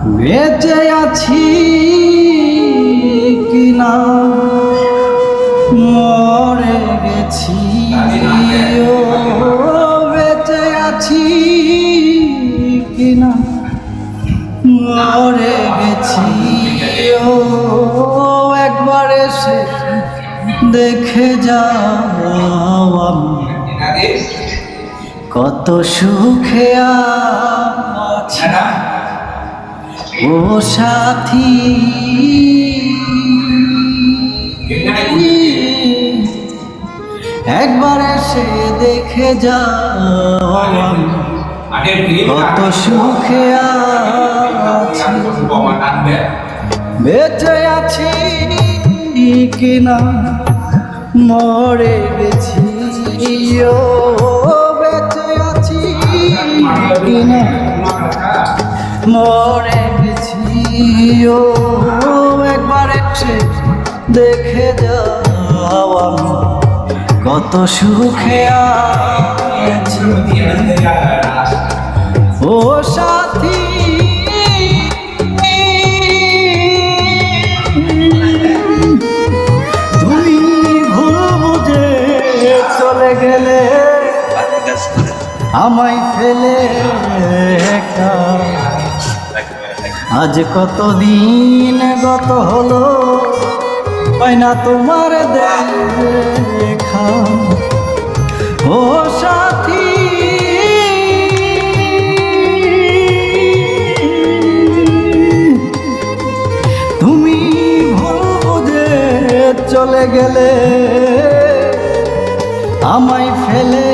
বেঁচে আছি কিনা মরে গেছি ও বেঁচে আছি কিনা মরে গেছি ও একবার এসে দেখে যাও আমি কত সুখে আছি ও সাথী একবার এসে দেখে যাও আমি কত সুখে আছি বেঁচে আছি কিনা মরে গেছি ও বেঁচে আছি কিনা মরে গেছি ও একবার এসে দেখে যাও আমি কত সুখে আছি ও সাথী তুমি ভুল বুঝে চলে গেলে আমায় ফেলে একা আজ কতদিন গত হলো পাই না তোমার দেখা ও সাথী তুমি ভুল বুঝে চলে গেলে আমায় ফেলে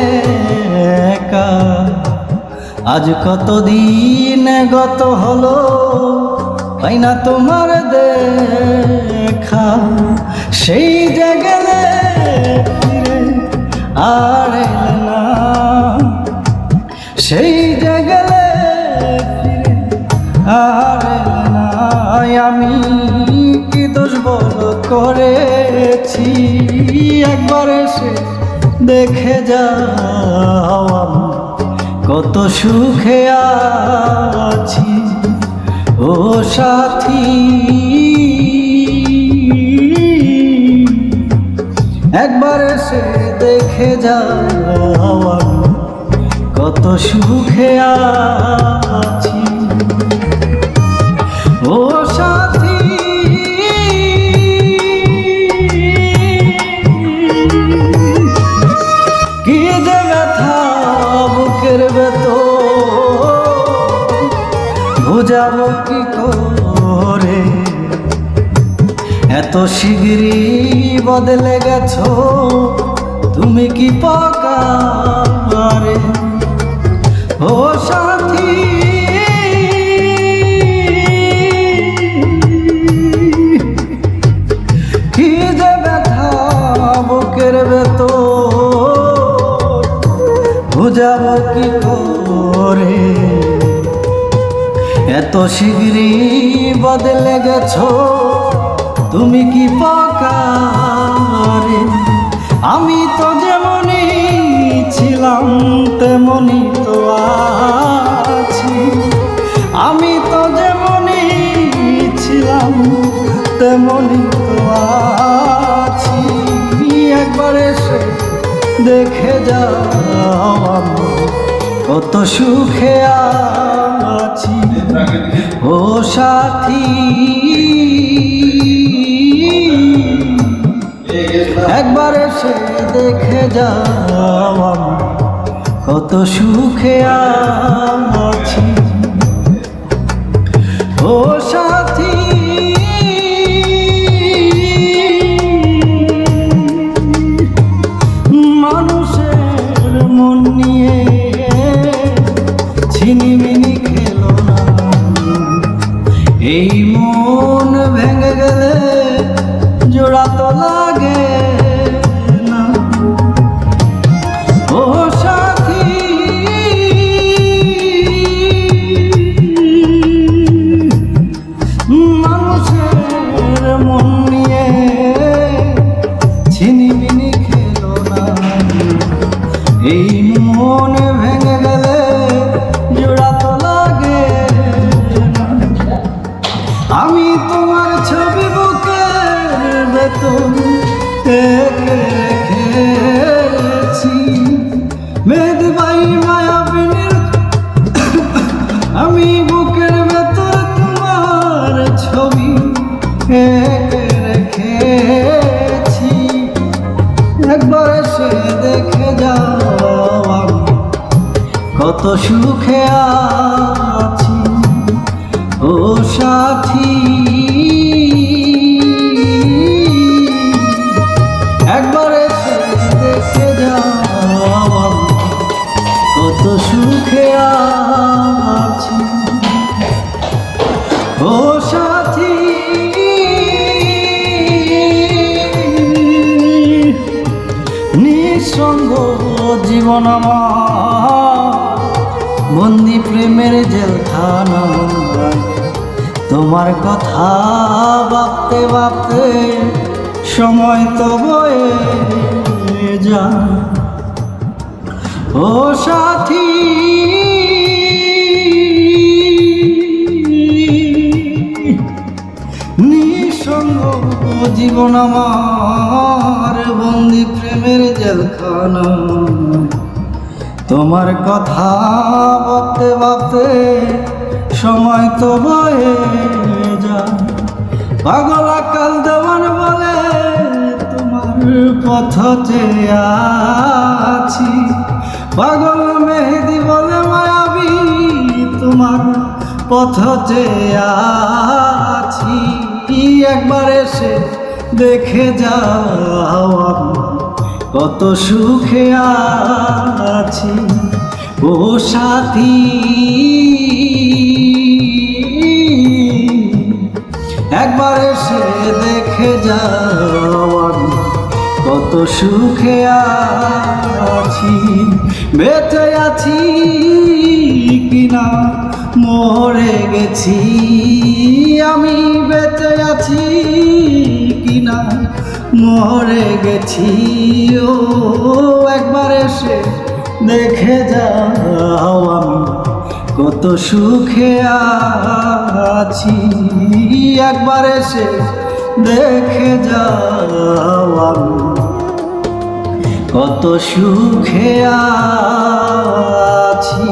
একা আজ কতদিন গত হলো পাই না তোমার দেখা সেই যে গেলে ফিরে আর এলে না সেই যে গেলে ফিরে আর এলে না আমি কি দোষ বল করেছি একবার এসে দেখে যাও আমি কত সুখে আছি ও সাথী একবার এসে দেখে যাও আমি কত সুখে আছি ও সাথী কি যে ব্যথা বুকের ভেতর বুঝাবো কি করে এত শিগগিরই বদলে গেছো তুমি কি পাকারে ও সাথী কি যে ব্যথা বুকের ভেতর বুঝাবো কি করে এত শিগগিরই বদলে গেছো তুমি কি পাকারে আমি তো যেমনই ছিলাম তেমনই তো আছি আমি তো যেমনই ছিলাম তেমনই তো আছি একবার এসে দেখে যাও আমি কত সুখে আছি ও সাথী একবার এসে দেখে যাও আমি কত সুখে আছি ও সাথী মানুষের মন নিয়ে ছিনিমিনি খেলো না এই মন ভেঙে গেলে জোড়া তো লাগে না ও সাথী মানুষের মন নিয়ে ছিনিমিনি খেলো না এই মন ভেঙে গেলে জোড়া তো লাগে না সুখে আছি ও সাথী। একবার এসে দেখে যাও কত সুখে আছি ও সাথী। নিঃসঙ্গ জীবন আমার বন্দি প্রেমের জেলখানা, তোমার কথা ভাবতে ভাবতে সময় তো বয়ে যায় ও সাথী। নিঃসঙ্গ জীবন আমার বন্দি প্রেমের জেলখানা, তোমার কথা ভাবতে ভাবতে সময় তো বয়ে যায়। পাগল আকাল দেওয়ান বলে তোমার পথ চেয়ে আছি, পাগল মেহেদি বলে মায়াবী তোমার পথ চেয়ে আছি। একবার এসে দেখে যাও আমি কত সুখে আছি ও সাথী। একবার এসে দেখে যাও আমি কত সুখে আছি। বেঁচে আছি কিনা মরে গেছি আমি, বেঁচে আছি কিনা মরে গেছি ও। একবার এসে দেখে যাও আমি কত সুখে আছি। একবার এসে দেখে যাও আমি কত সুখে আছি।